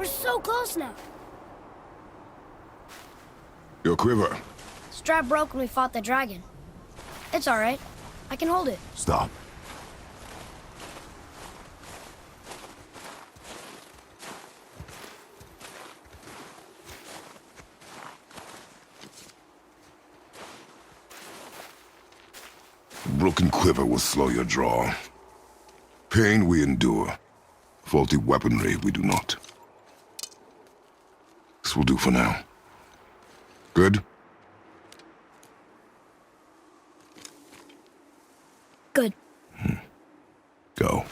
We're so close now. Your quiver. Strap broke when we fought the dragon. It's all right. I can hold it. Stop. A broken quiver will slow your draw. Pain we endure. Faulty weaponry we do not. This will do for now. Good? Good. Go.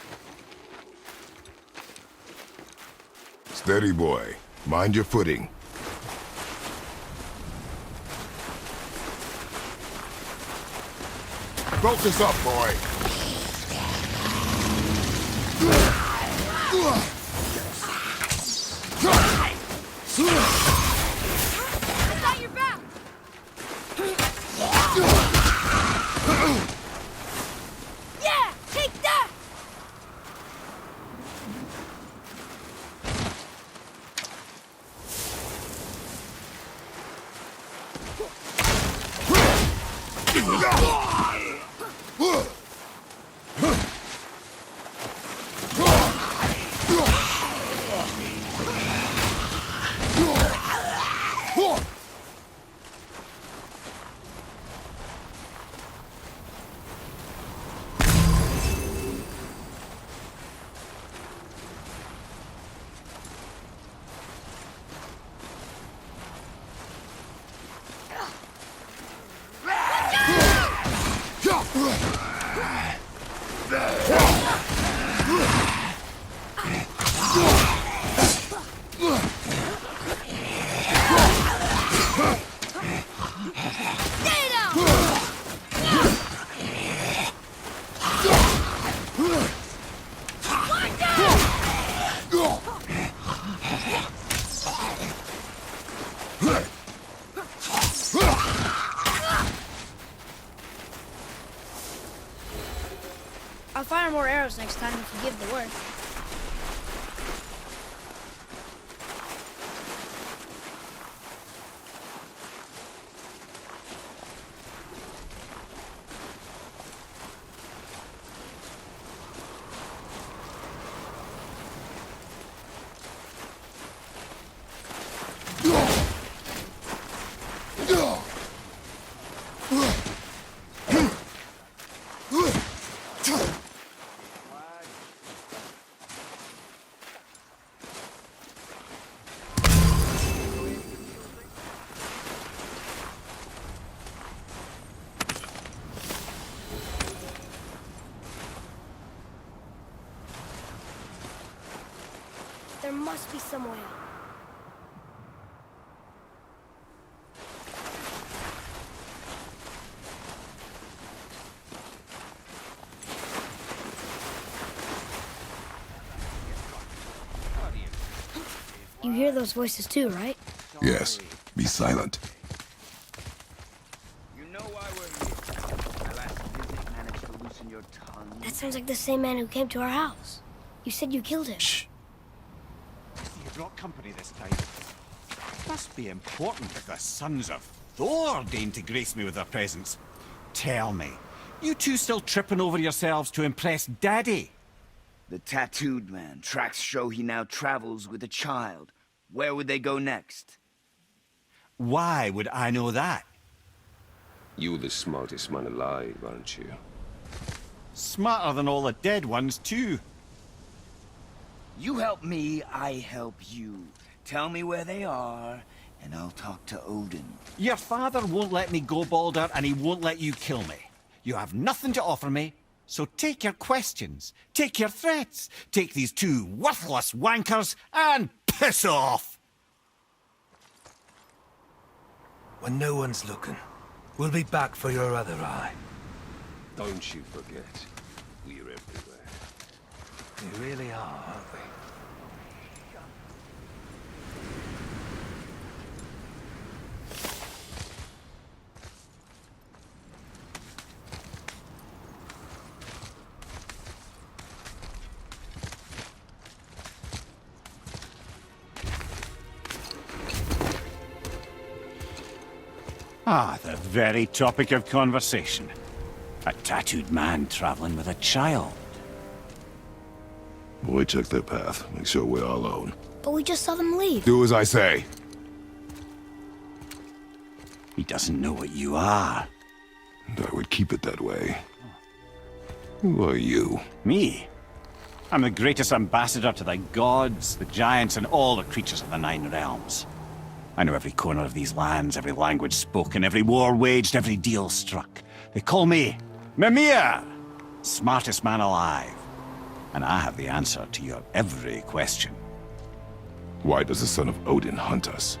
Steady, boy. Mind your footing. Focus up, boy. I got your back. Yeah, take that. I'll fire more arrows next time if you give the word. There must be some way. You hear those voices too, right? Yes. Be silent. You know why we're here. My last visit managed to loosen your tongue. That sounds like the same man who came to our house. You said you killed him. Shh. You brought company this time. Must be important if the sons of Thor deign to grace me with their presence. Tell me, you two still tripping over yourselves to impress Daddy? The tattooed man. Tracks show he now travels with a child. Where would they go next? Why would I know that? You're the smartest man alive, aren't you? Smarter than all the dead ones, too. You help me, I help you. Tell me where they are, and I'll talk to Odin. Your father won't let me go, Balder, and he won't let you kill me. You have nothing to offer me, so take your questions, take your threats, take these two worthless wankers, and piss off! When no one's looking, we'll be back for your other eye. Don't you forget, we're everywhere. We really are, aren't we? Ah, the very topic of conversation. A tattooed man traveling with a child. Boy, check their path. Make sure we're all alone. But we just saw them leave. Do as I say. He doesn't know what you are. And I would keep it that way. Who are you? Me? I'm the greatest ambassador to the gods, the giants, and all the creatures of the Nine Realms. I know every corner of these lands, every language spoken, every war waged, every deal struck. They call me Mimir, smartest man alive. And I have the answer to your every question. Why does the son of Odin hunt us?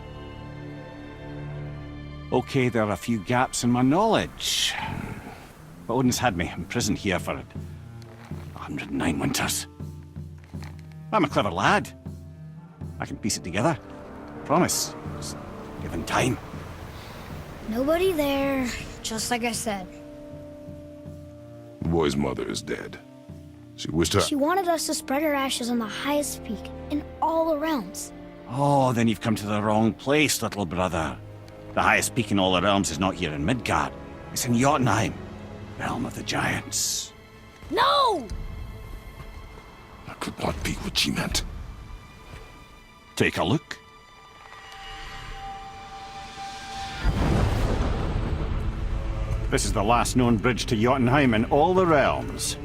Okay, there are a few gaps in my knowledge. But Odin's had me imprisoned here for 109 winters. I'm a clever lad. I can piece it together. Promise. Just given time. Nobody there, just like I said. The boy's mother is dead. She wished her... She wanted us to spread her ashes on the highest peak in all the realms. Oh, then you've come to the wrong place, little brother. The highest peak in all the realms is not here in Midgard. It's in Jotunheim, realm of the giants. No! That could not be what she meant. Take a look. This is the last known bridge to Jotunheim in all the realms.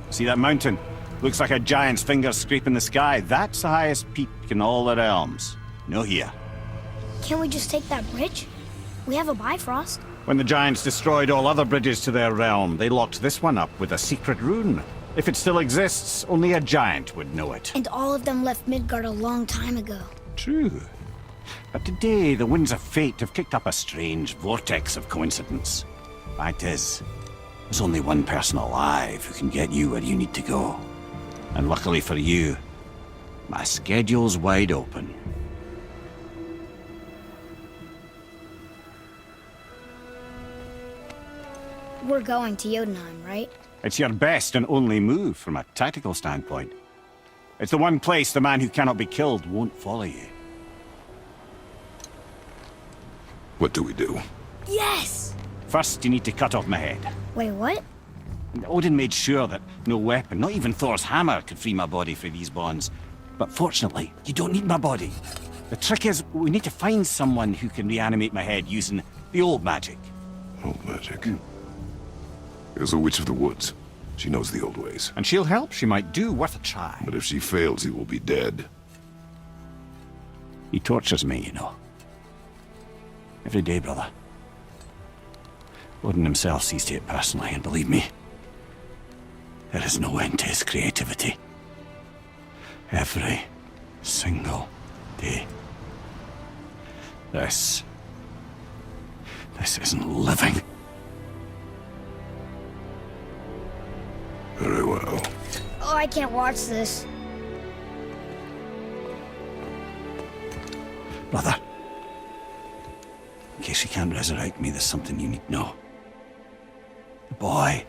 See that mountain? Looks like a giant's finger scraping the sky. That's the highest peak in all the realms. No here. Can't we just take that bridge? We have a Bifrost. When the giants destroyed all other bridges to their realm, they locked this one up with a secret rune. If it still exists, only a giant would know it. And all of them left Midgard a long time ago. True. But today, the winds of fate have kicked up a strange vortex of coincidence. Fact is, there's only one person alive who can get you where you need to go. And luckily for you, my schedule's wide open. We're going to Jotunheim, right? It's your best and only move from a tactical standpoint. It's the one place the man who cannot be killed won't follow you. What do we do? Yes! First, you need to cut off my head. Wait, what? Odin made sure that no weapon, not even Thor's hammer, could free my body from these bonds. But fortunately, you don't need my body. The trick is, we need to find someone who can reanimate my head using the old magic. Old magic. There's a witch of the woods. She knows the old ways. And she'll help. She might do. Worth a try. But if she fails, he will be dead. He tortures me, you know. Every day, brother. Odin himself sees to it personally, and believe me, there is no end to his creativity. Every single day. This isn't living. Very well. Oh, I can't watch this. Brother, in case you can't resurrect me, there's something you need to know. The boy,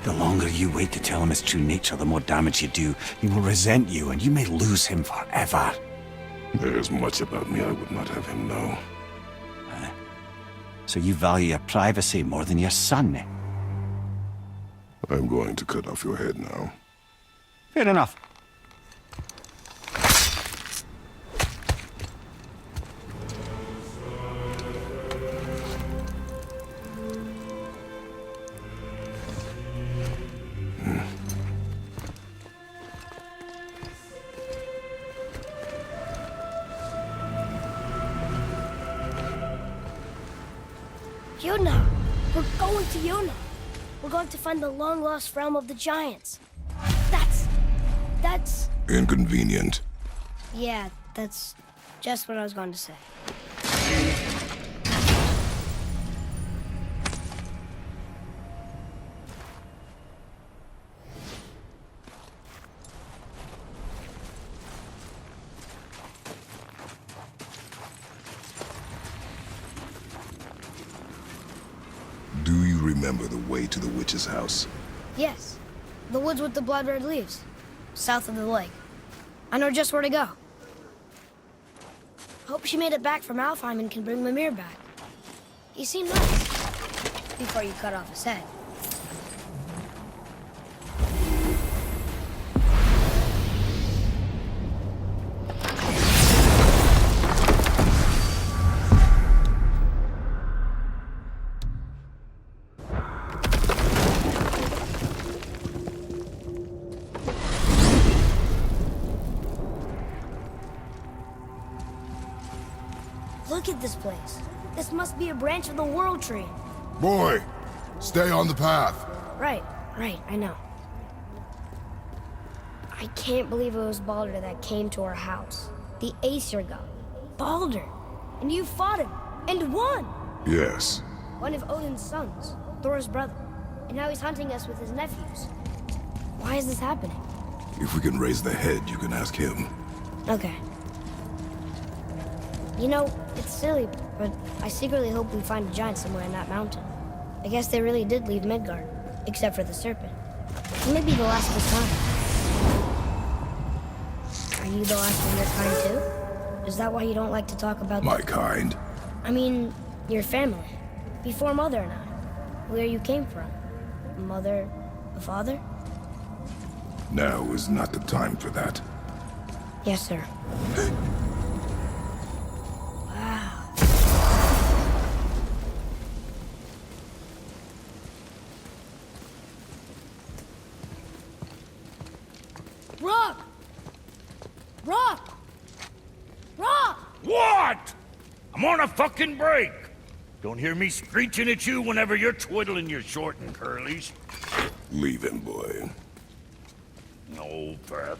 the longer you wait to tell him his true nature, the more damage you do. He will resent you, and you may lose him forever. There's much about me I would not have him know. So you value your privacy more than your son, eh? I'm going to cut off your head now. Fair enough. Jotunheim! We're going to Jotunheim! We're going to find the long-lost realm of the giants. That's... Inconvenient. Yeah, that's just what I was going to say. Do you remember the way to the witch's house? Yes, the woods with the blood-red leaves, south of the lake. I know just where to go. Hope she made it back from Alfheim and can bring Mimir back. He seemed nice. Before you cut off his head. Look at this place. This must be a branch of the World Tree. Boy, stay on the path. Right, I know. I can't believe it was Baldur that came to our house. The Aesir god. Baldur! And you fought him, and won! Yes. One of Odin's sons, Thor's brother. And now he's hunting us with his nephews. Why is this happening? If we can raise the head, you can ask him. Okay. You know, it's silly, but I secretly hope we find a giant somewhere in that mountain. I guess they really did leave Midgard, except for the serpent. It may be the last of his kind. Are you the last of your kind too? Is that why you don't like to talk about My kind? I mean, your family. Before Mother and I. Where you came from. Mother, a father? Now is not the time for that. Yes, sir. Brok! Brok! Brok! What? I'm on a fucking break. Don't hear me screeching at you whenever you're twiddling your short and curlies. Leave him, boy. No, Pep.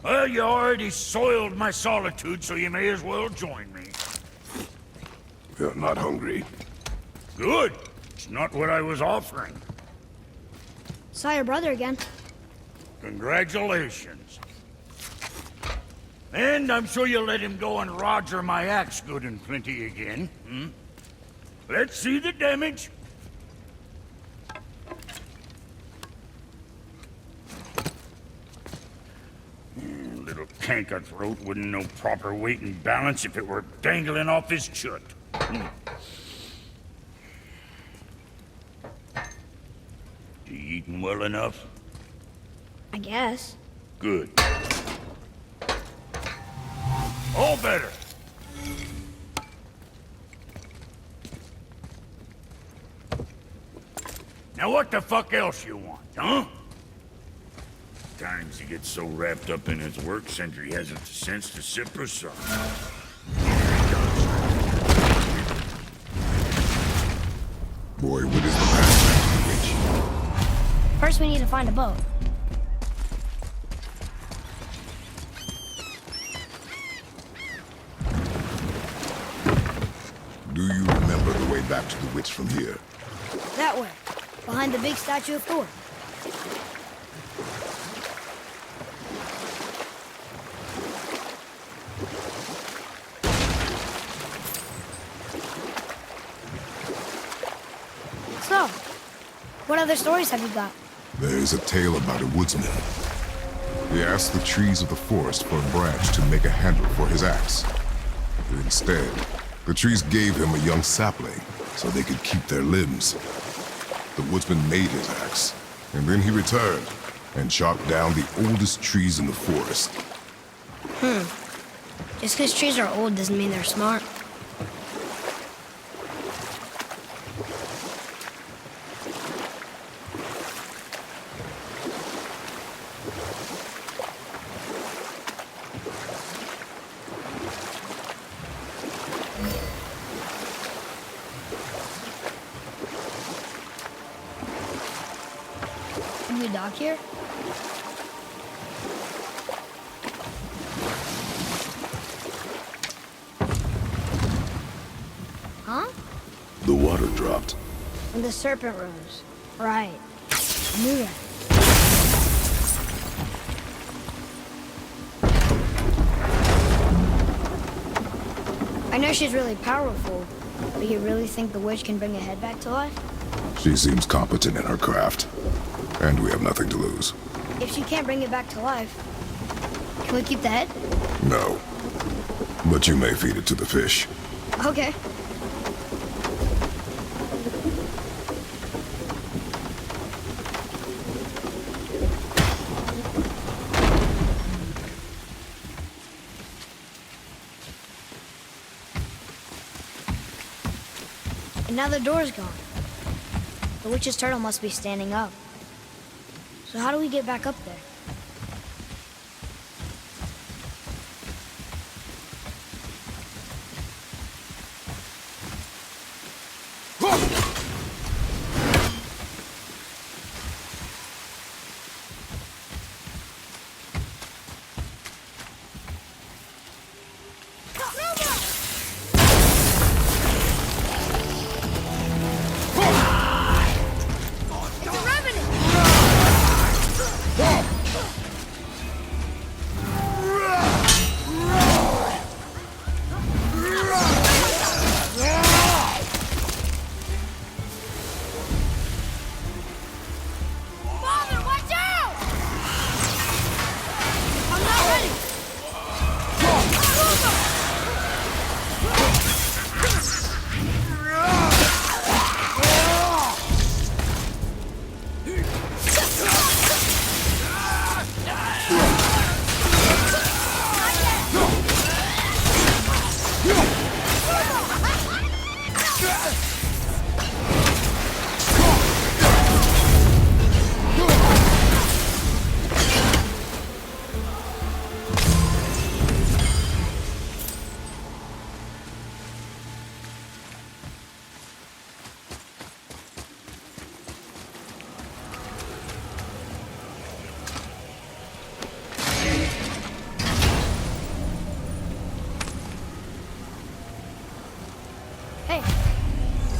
Well, you already soiled my solitude, so you may as well join me. You're not hungry. Good. It's not what I was offering. Saw your brother again. Congratulations. And I'm sure you'll let him go and Roger my axe good and plenty again, hmm? Let's see the damage. Little canker throat wouldn't know proper weight and balance if it were dangling off his chut. You eating well enough? I guess. Good. All better. Now what the fuck else you want, huh? Times he gets so wrapped up in his work, Sentry hasn't the sense to sip or something. Boy, what is the path back to the witch? First we need to find a boat. Do you remember the way back to the witch from here? That way. Behind the big statue of Thor. So, what other stories have you got? There is a tale about a woodsman. He asked the trees of the forest for a branch to make a handle for his axe. But instead, the trees gave him a young sapling so they could keep their limbs. The woodsman made his axe, and then he returned and chopped down the oldest trees in the forest. Just because trees are old doesn't mean they're smart. Can we dock here? Huh? The water dropped. And the serpent rose. Right. I knew that. I know she's really powerful, but you really think the witch can bring a head back to life? She seems competent in her craft, and we have nothing to lose. If she can't bring it back to life, can we keep the head? No. But you may feed it to the fish. Okay. And now the door's gone. The witch's turtle must be standing up. So how do we get back up there?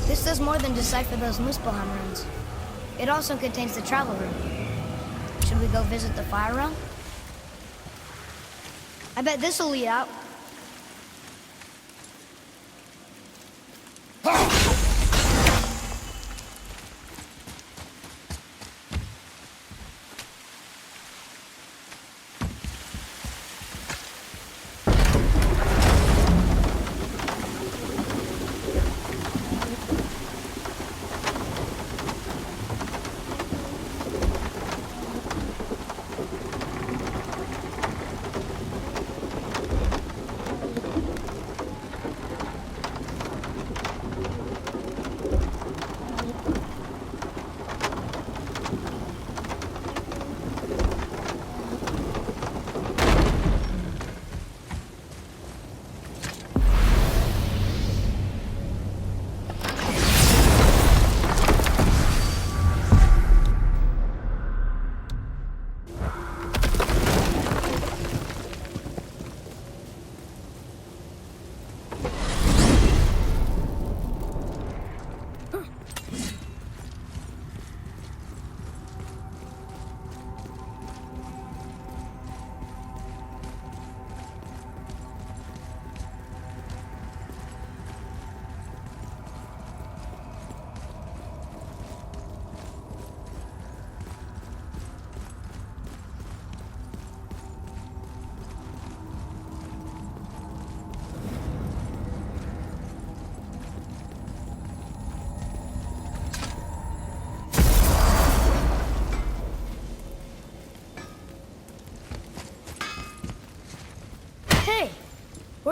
This does more than decipher those Muspelheim runes. It also contains the travel room. Should we go visit the fire realm? I bet this'll lead out.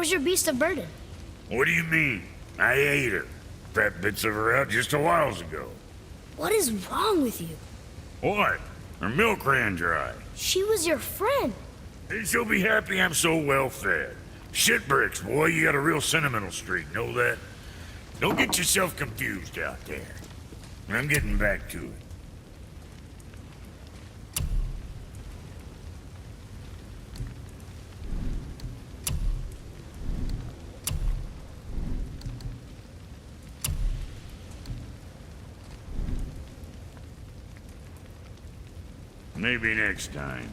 Where's your beast of burden? What do you mean? I ate her. Fat bits of her out just a while ago. What is wrong with you? What? Her milk ran dry. She was your friend. And she'll be happy I'm so well fed. Shit bricks, boy, you got a real sentimental streak, know that? Don't get yourself confused out there. I'm getting back to it. Maybe next time.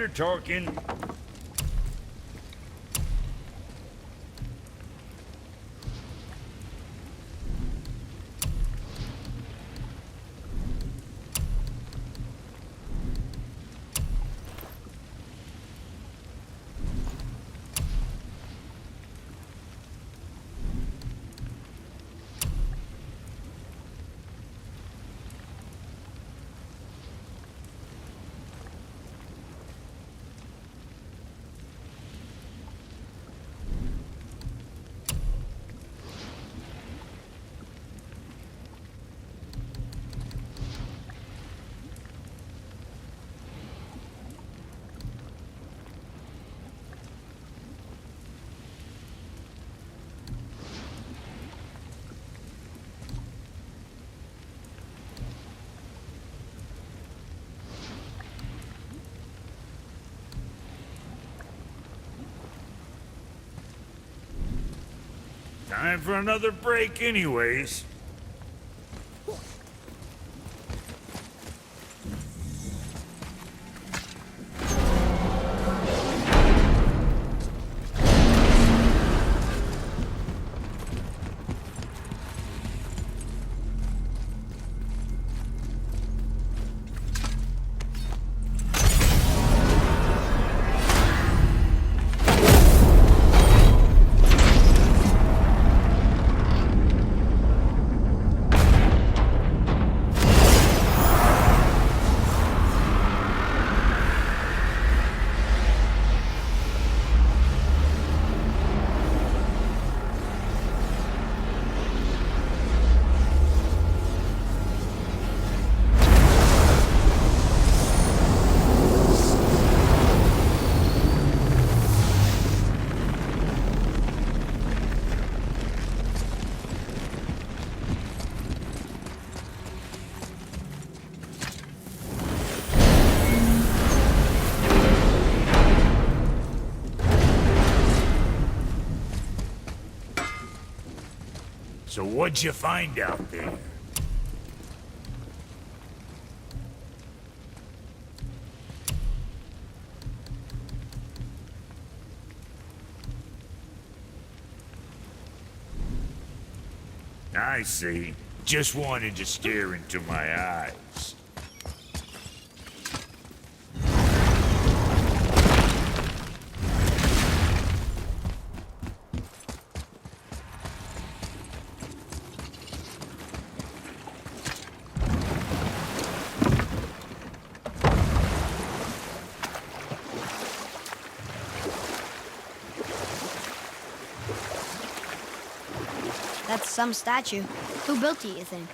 you're talking. Time for another break anyways. So what'd you find out there? I see. Just wanted to stare into my eyes. That's some statue. Who built it, you think?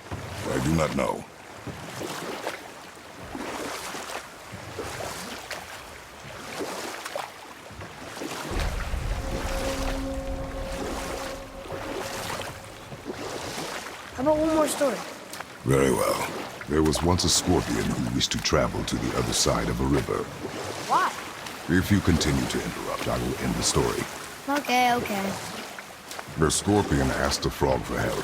I do not know. How about one more story? Very well. There was once a scorpion who wished to travel to the other side of a river. Why? If you continue to interrupt, I will end the story. Okay, okay. The scorpion asked the frog for help.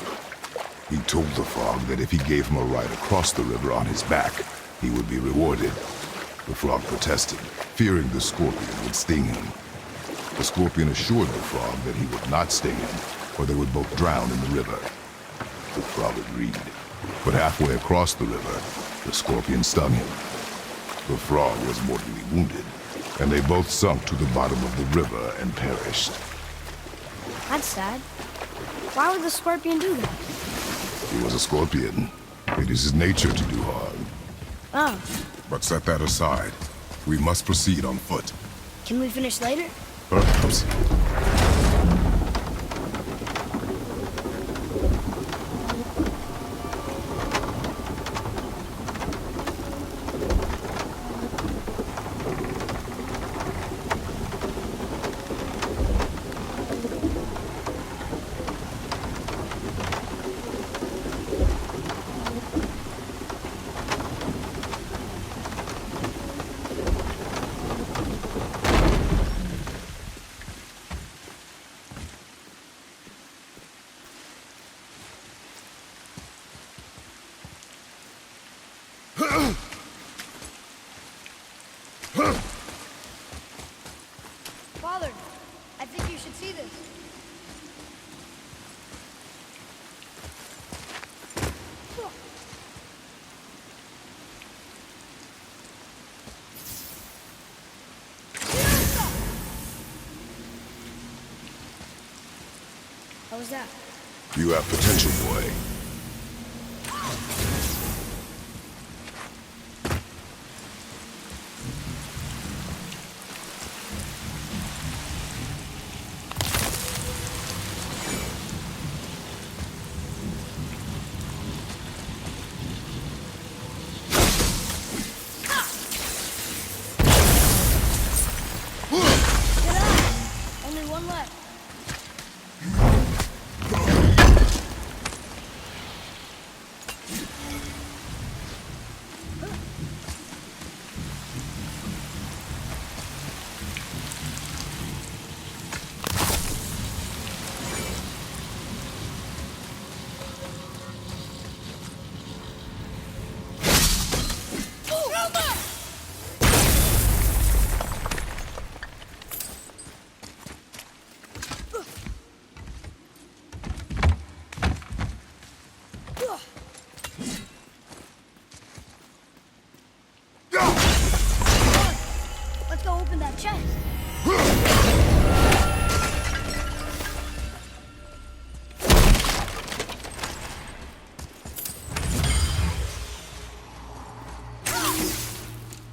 He told the frog that if he gave him a ride across the river on his back, he would be rewarded. The frog protested, fearing the scorpion would sting him. The scorpion assured the frog that he would not sting him, or they would both drown in the river. The frog agreed, but halfway across the river, the scorpion stung him. The frog was mortally wounded, and they both sunk to the bottom of the river and perished. That's sad. Why would the scorpion do that? He was a scorpion. It is his nature to do harm. Oh, But set that aside. We must proceed on foot. can we finish later? Perhaps. What was that? You have potential, boy. Get up! Only one left. Let's go open that chest.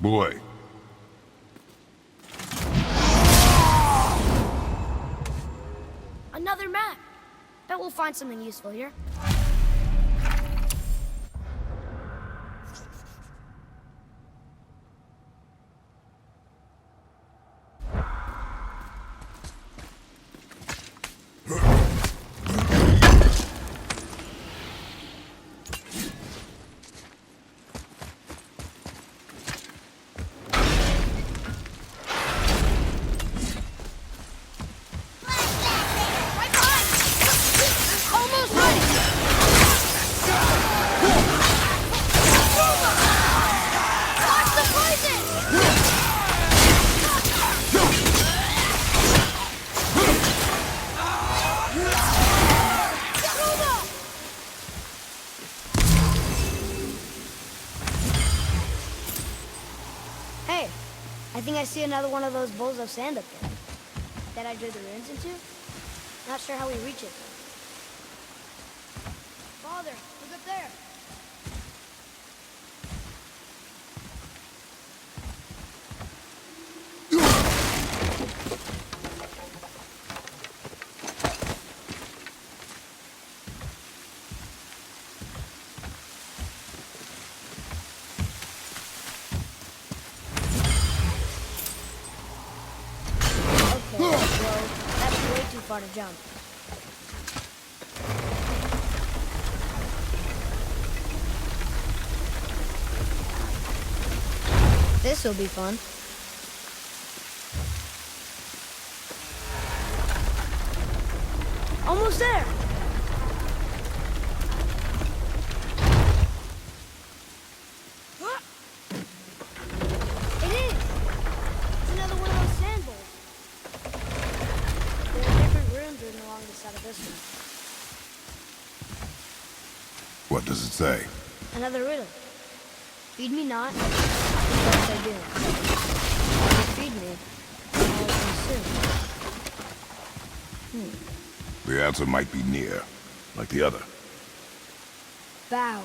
Boy, Another map. Bet we'll find something useful here. Right behind! Almost ready! Watch the poison! Hey, I think I see another one of those bowls of sand up there. That I drew the ruins into? Not sure how we reach it. Father, look up there. Okay, well, that's way too far to jump. This will be fun. Almost there! It is! It's another one of those sand bowls. There are different runes written along the side of this one. what does it say? Another riddle. Feed me not, else I do. If you feed me, I will consume. The answer might be near, like the other. Bow.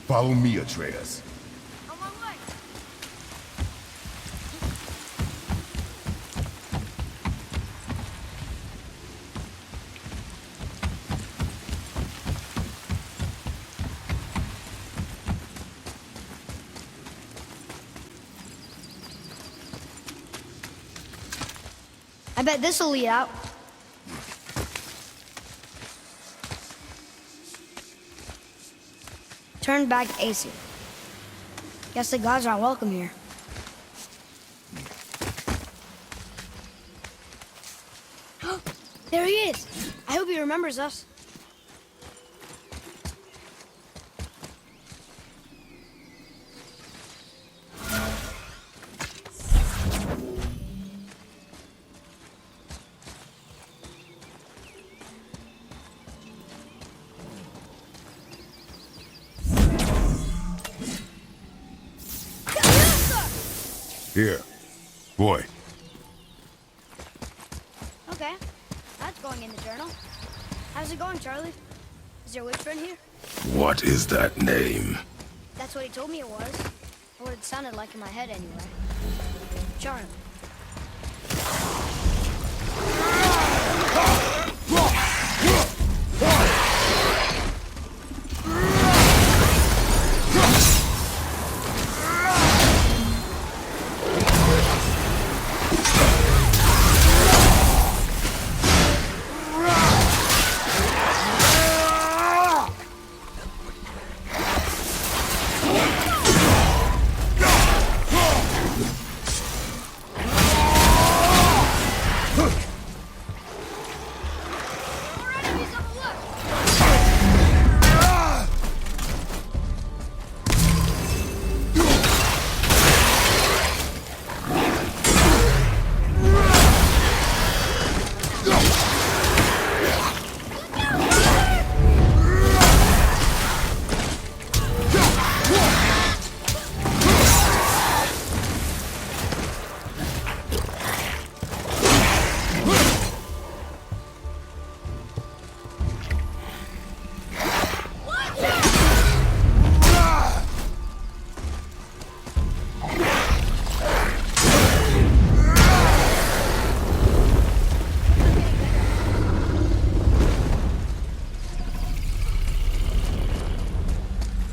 Follow me, Atreus. On my way. I bet this'll lead out. Turn back to Aesir. Guess the gods aren't welcome here. There he is! I hope he remembers us. Here. Boy. Okay, that's going in the journal. How's it going, Charlie? Is your witch friend here? What is that name? That's what he told me it was. Or what it sounded like in my head anyway. Charlie.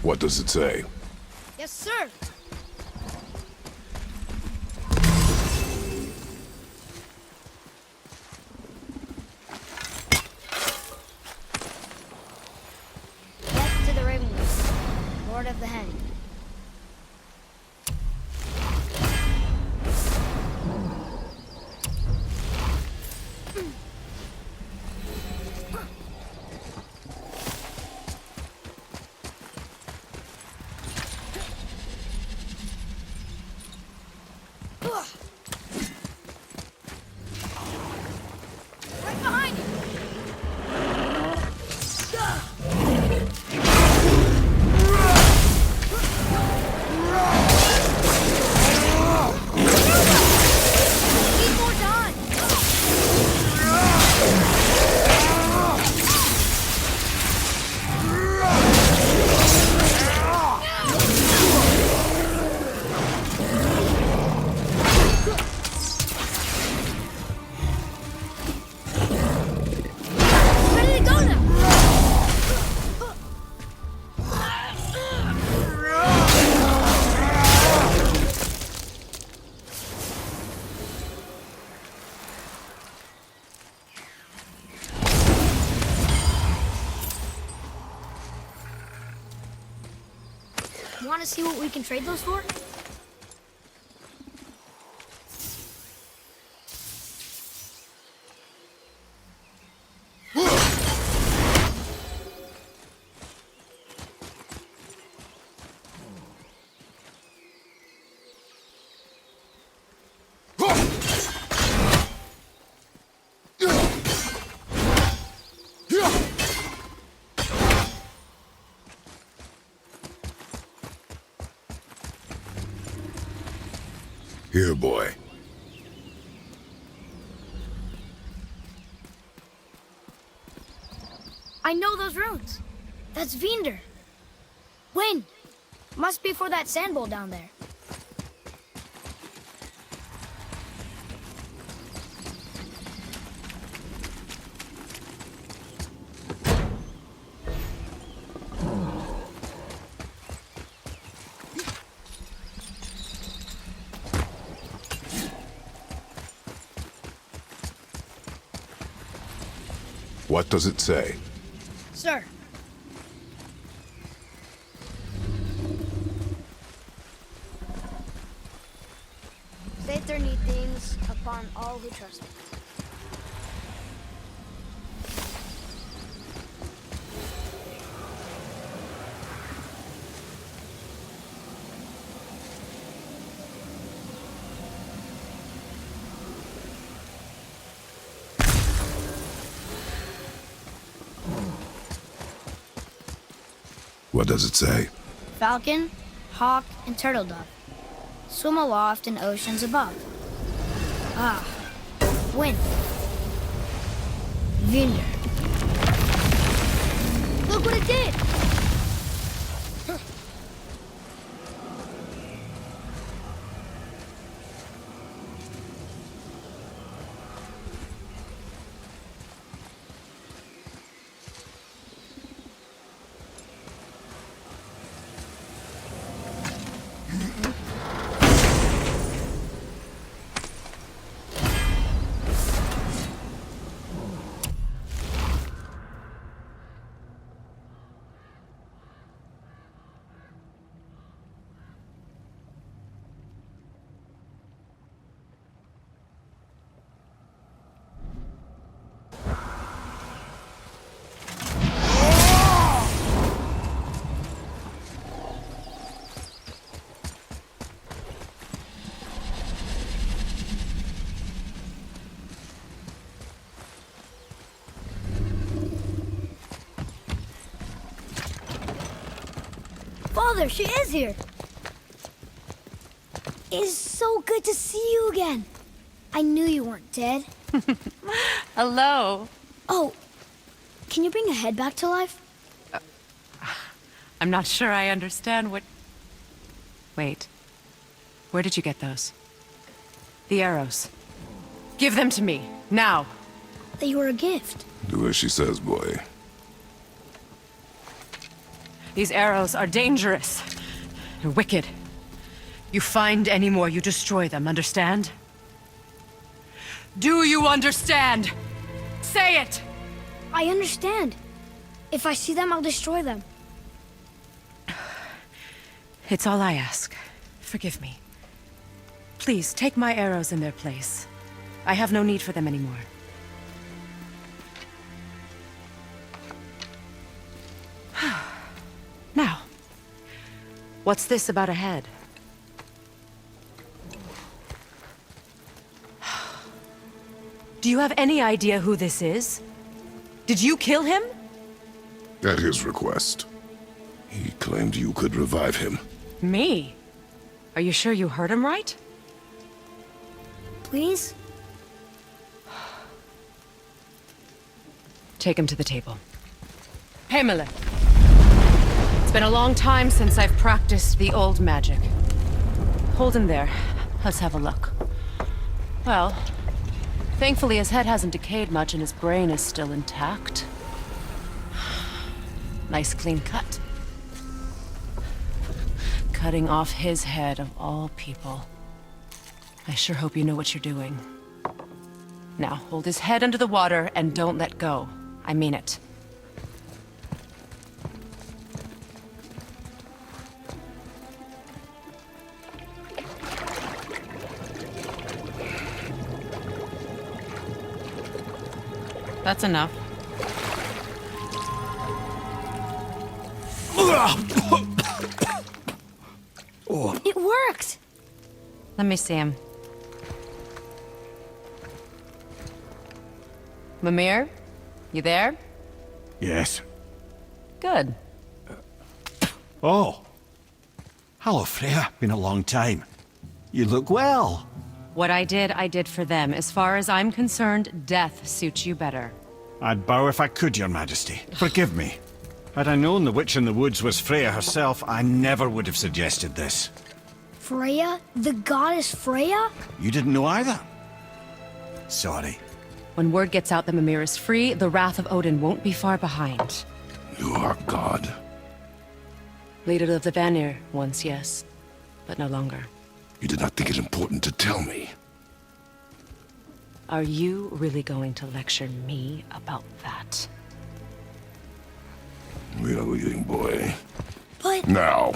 What does it say? Yes, sir. Death to the Ravenwolf, Lord of the Hanged. Right behind you! Need more time! Ready to go now! Want to see what we can trade those for? Here, boy. I know those runes. That's Vinder. Wind. Must be for that sand bowl down there. What does it say? Sir. Saith their neat things upon all who trust me. What does it say? Falcon, hawk, and turtle dove swim aloft in oceans above. Ah, wind. Vinder. Look what it did! Father, she is here! It is so good to see you again. I knew you weren't dead. Hello. Oh, can you bring a head back to life? I'm not sure I understand what... Wait. Where did you get those? The arrows. Give them to me, now. They were a gift. Do as she says, boy. These arrows are dangerous. They're wicked. You find any more, you destroy them, understand? Do you understand? Say it! I understand. If I see them, I'll destroy them. It's all I ask. Forgive me. Please, take my arrows in their place. I have no need for them anymore. Now, what's this about a head? Do you have any idea who this is? Did you kill him? At his request. He claimed you could revive him. Me? Are you sure you heard him right? Please? Take him to the table. Pamela. It's been a long time since I've practiced the old magic. Hold him there. Let's have a look. Well, thankfully his head hasn't decayed much and his brain is still intact. Nice clean cut. Cutting off his head of all people. I sure hope you know what you're doing. Now, hold his head under the water and don't let go. I mean it. That's enough. It worked! Let me see him. Mimir? You there? Yes. Good. Oh. Hello, Freya. Been a long time. You look well. What I did for them. As far as I'm concerned, death suits you better. I'd bow if I could, Your Majesty. Forgive me. Had I known the witch in the woods was Freya herself, I never would have suggested this. Freya? The goddess Freya? You didn't know either? Sorry. When word gets out that Mimir is free, the wrath of Odin won't be far behind. You are God. Leader of the Vanir, once yes, but no longer. You did not think it important to tell me. Are you really going to lecture me about that? We are leaving, boy. But... Now.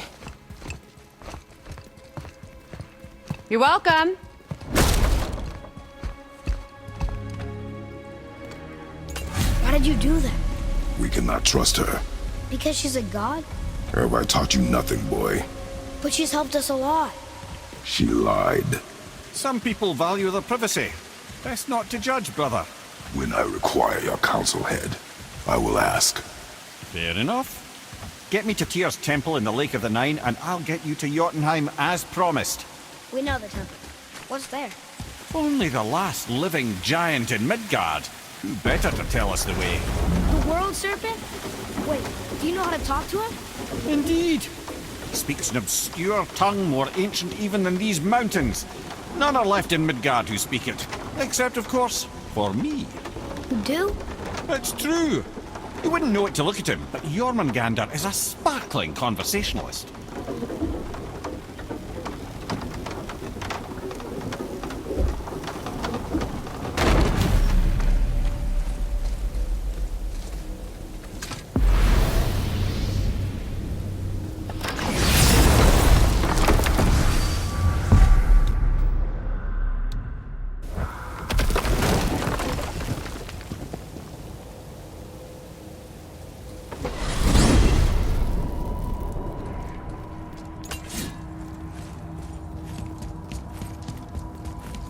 You're welcome! Why did you do that? We cannot trust her. Because she's a god? Have I taught you nothing, boy? But she's helped us a lot. She lied. Some people value their privacy. Best not to judge, brother. When I require your counsel, head, I will ask. Fair enough. Get me to Tyr's temple in the Lake of the Nine, and I'll get you to Jotunheim as promised. We know the temple. What's there? Only the last living giant in Midgard. Who better to tell us the way? The world serpent? Wait, do you know how to talk to him? Indeed. He speaks an obscure tongue more ancient even than these mountains. None are left in Midgard who speak it. Except, of course, for me. You do? It's true. You wouldn't know it to look at him, but Jormungandr is a sparkling conversationalist.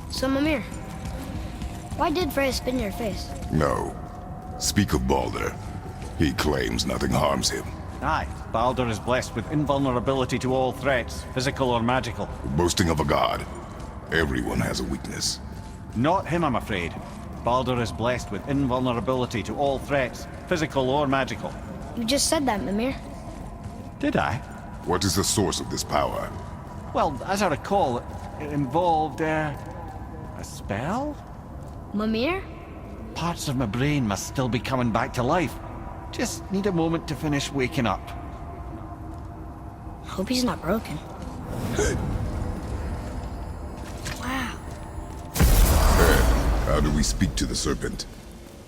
So, Mimir, why did Freya spin your face? No. Speak of Baldur. He claims nothing harms him. Aye, Baldur is blessed with invulnerability to all threats, physical or magical. Boasting of a god. Everyone has a weakness. Not him, I'm afraid. Baldur is blessed with invulnerability to all threats, physical or magical. You just said that, Mimir. Did I? What is the source of this power? Well, as I recall, it involved, a spell? Mimir? Parts of my brain must still be coming back to life. Just need a moment to finish waking up. Hope he's not broken. Wow. How do we speak to the serpent?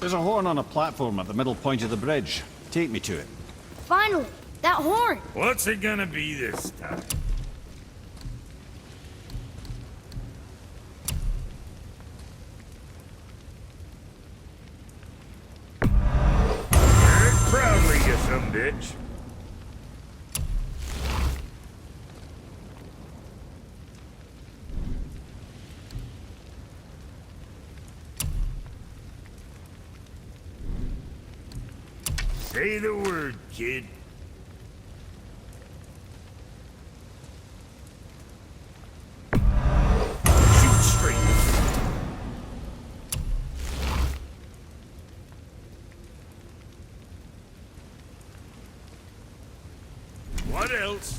There's a horn on a platform at the middle point of the bridge. Take me to it. Finally! That horn! What's it gonna be this time? Proudly, you some bitch. Say the word, kid. Shoot straight. What else?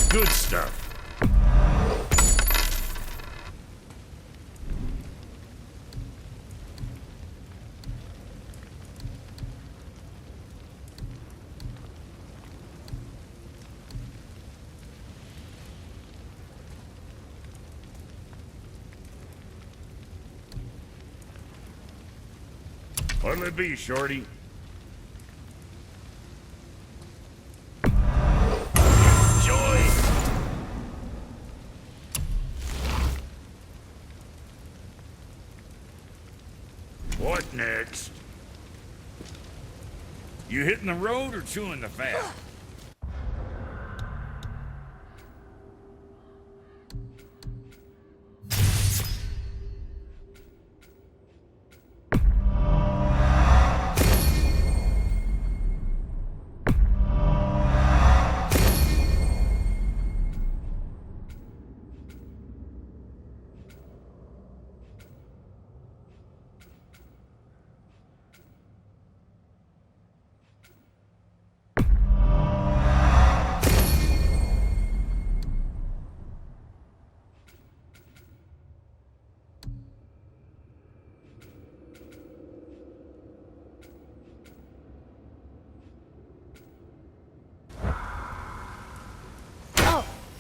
Good stuff. What'll it be, Shorty? Enjoy! What next? You hitting the road or chewing the fat?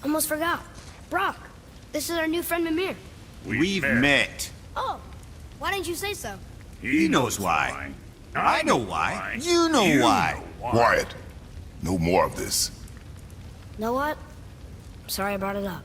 Almost forgot. Brok, this is our new friend Mimir. We've met. Oh, why didn't you say so? He knows why. I know why. You know why. Quiet. No more of this. Know what? Sorry I brought it up.